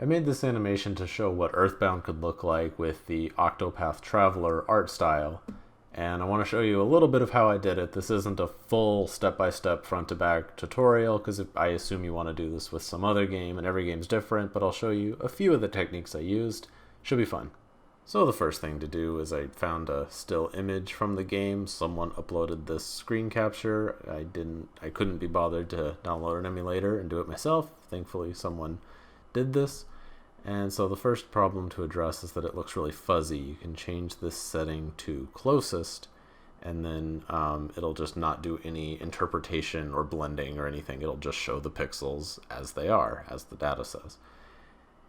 I made this animation to show what Earthbound could look like with the Octopath Traveler art style, and I want to show you a little bit of how I did it. This isn't a full step-by-step front-to-back tutorial, because I assume you want to do this with some other game, and every game's different, but I'll show you a few of the techniques I used. Should be fun. So the first thing to do is I found a still image from the game. Someone uploaded this screen capture. I couldn't be bothered to download an emulator and do it myself. Thankfully someone did this. And so the first problem to address is that it looks really fuzzy. You can change this setting to closest, and then it'll just not do any interpretation or blending or anything. It'll just show the pixels as they are, as the data says.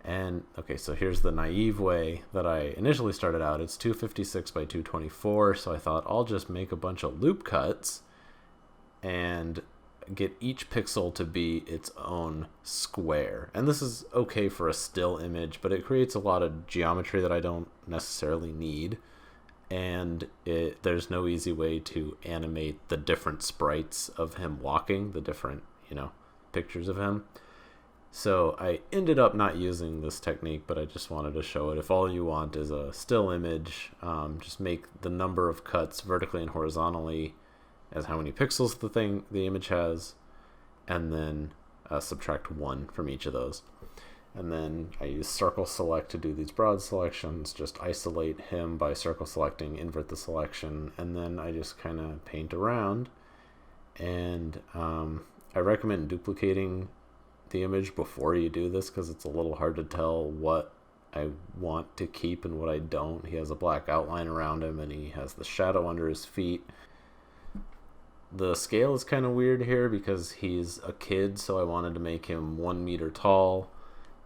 And okay, so here's the naive way that I initially started out. It's 256 by 224, so I thought I'll just make a bunch of loop cuts and get each pixel to be its own square. And this is okay for a still image, but it creates a lot of geometry that I don't necessarily need. And there's no easy way to animate the different sprites of him walking, the different, pictures of him. So I ended up not using this technique, but I just wanted to show it. If all you want is a still image, just make the number of cuts vertically and horizontally as how many pixels the image has, and then subtract 1 from each of those. And then I use circle select to do these broad selections, just isolate him by circle selecting, invert the selection, and then I just kind of paint around. And I recommend duplicating the image before you do this, because it's a little hard to tell what I want to keep and what I don't. He has a black outline around him, and he has the shadow under his feet. The scale is kind of weird here because he's a kid, so I wanted to make him 1 meter tall,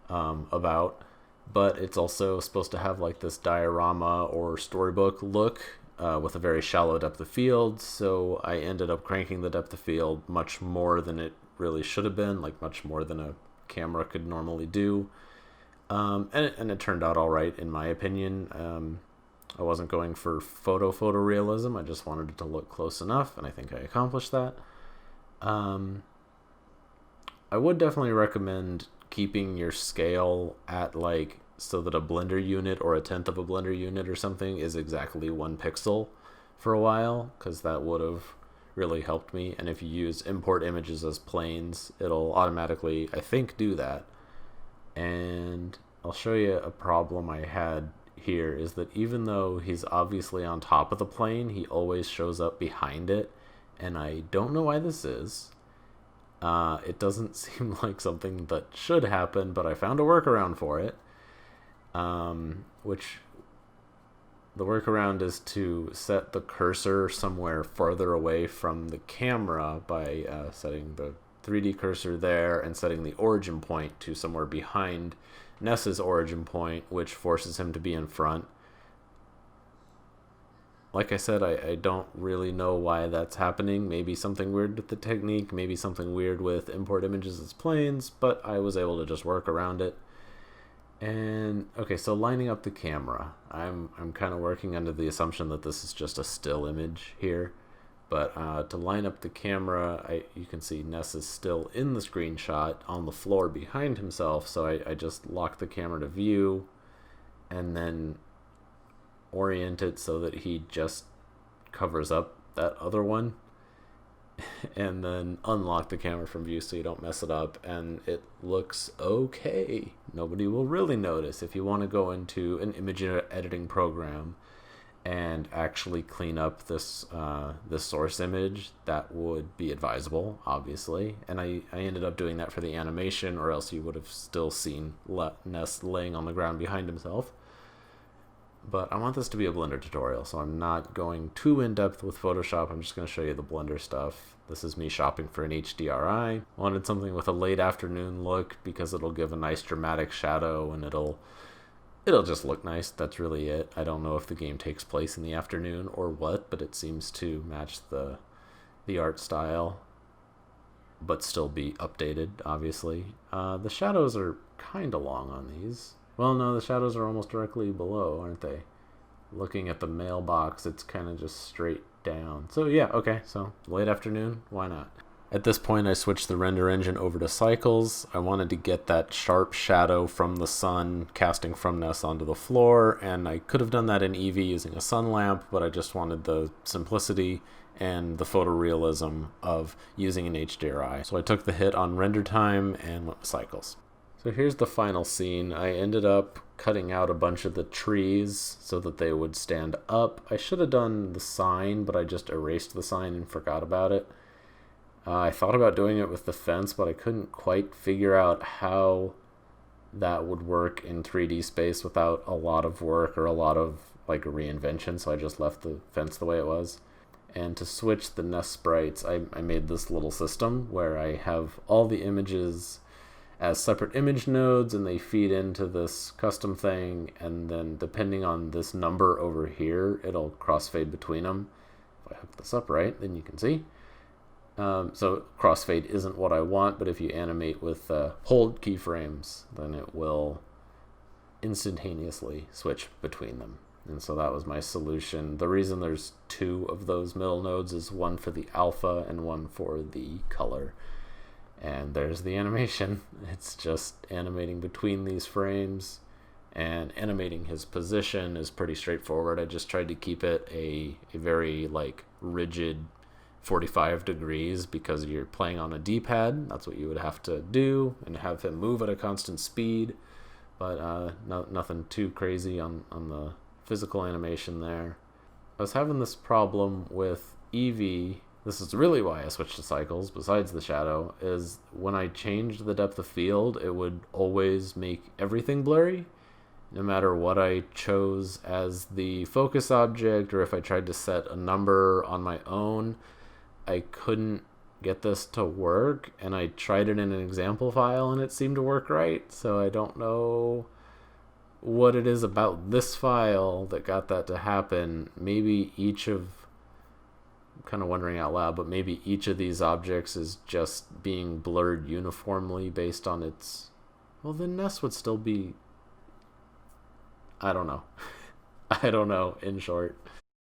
but it's also supposed to have like this diorama or storybook look with a very shallow depth of field, so I ended up cranking the depth of field much more than it really should have been, like much more than a camera could normally do. And it turned out all right in my opinion. I wasn't going for photorealism. I just wanted it to look close enough, and I think I accomplished that. I would definitely recommend keeping your scale at so that a blender unit or a tenth of a blender unit or something is exactly 1 pixel for a while, because that would have really helped me. And if you use import images as planes, it'll automatically, I think, do that. And I'll show you a problem I had here, is that even though he's obviously on top of the plane, he always shows up behind it, and I don't know why this is. It doesn't seem like something that should happen, but I found a workaround for it, which the workaround is to set the cursor somewhere farther away from the camera by setting the 3D cursor there and setting the origin point to somewhere behind Ness's origin point, which forces him to be in front. Like I said, I don't really know why that's happening. Maybe something weird with the technique, maybe something weird with import images as planes, but I was able to just work around it. And okay, so lining up the camera, I'm kind of working under the assumption that this is just a still image here, but to line up the camera, you can see Ness is still in the screenshot on the floor behind himself, so I just lock the camera to view and then orient it so that he just covers up that other one, and then unlock the camera from view so you don't mess it up, and it looks okay. Nobody will really notice. If you want to go into an image editing program and actually clean up this source image, that would be advisable, obviously. And I ended up doing that for the animation, or else you would have still seen Ness laying on the ground behind himself. But I want this to be a Blender tutorial, so I'm not going too in-depth with Photoshop. I'm just going to show you the Blender stuff. This is me shopping for an HDRI. Wanted something with a late afternoon look because it'll give a nice dramatic shadow, and it'll just look nice. That's really it. I don't know if the game takes place in the afternoon or what, but it seems to match the art style, but still be updated, obviously. The shadows are kind of long on these. Well, no, the shadows are almost directly below, aren't they? Looking at the mailbox, it's kind of just straight down. So yeah, okay, so late afternoon, why not? At this point, I switched the render engine over to cycles. I wanted to get that sharp shadow from the sun casting from Ness onto the floor, and I could have done that in Eevee using a sun lamp, but I just wanted the simplicity and the photorealism of using an HDRI. So I took the hit on render time and went with cycles. So here's the final scene. I ended up cutting out a bunch of the trees so that they would stand up. I should have done the sign, but I just erased the sign and forgot about it. I thought about doing it with the fence, but I couldn't quite figure out how that would work in 3D space without a lot of work or a lot of like reinvention, so I just left the fence the way it was. And to switch the Nest sprites, I made this little system where I have all the images as separate image nodes, and they feed into this custom thing, and then depending on this number over here, it'll crossfade between them. If I hook this up right, then you can see. So crossfade isn't what I want, but if you animate with hold keyframes, then it will instantaneously switch between them. And so that was my solution. The reason there's two of those middle nodes is one for the alpha and one for the color. And there's the animation. It's just animating between these frames, and animating his position is pretty straightforward. I just tried to keep it a very like rigid 45 degrees because you're playing on a D-pad. That's what you would have to do, and have him move at a constant speed, but nothing too crazy on the physical animation there. I was having this problem with Eevee. This is really why I switched to cycles, besides the shadow, is when I changed the depth of field, it would always make everything blurry, no matter what I chose as the focus object, or if I tried to set a number on my own. I couldn't get this to work, and I tried it in an example file and it seemed to work right, so I don't know what it is about this file that got that to happen. Maybe each of, I'm kind of wondering out loud, but maybe each of these objects is just being blurred uniformly based on its, well, then Ness would still be, I don't know. I don't know, in short.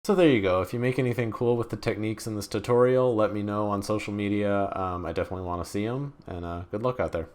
So there you go. If you make anything cool with the techniques in this tutorial, let me know on social media. I definitely want to see them, and good luck out there.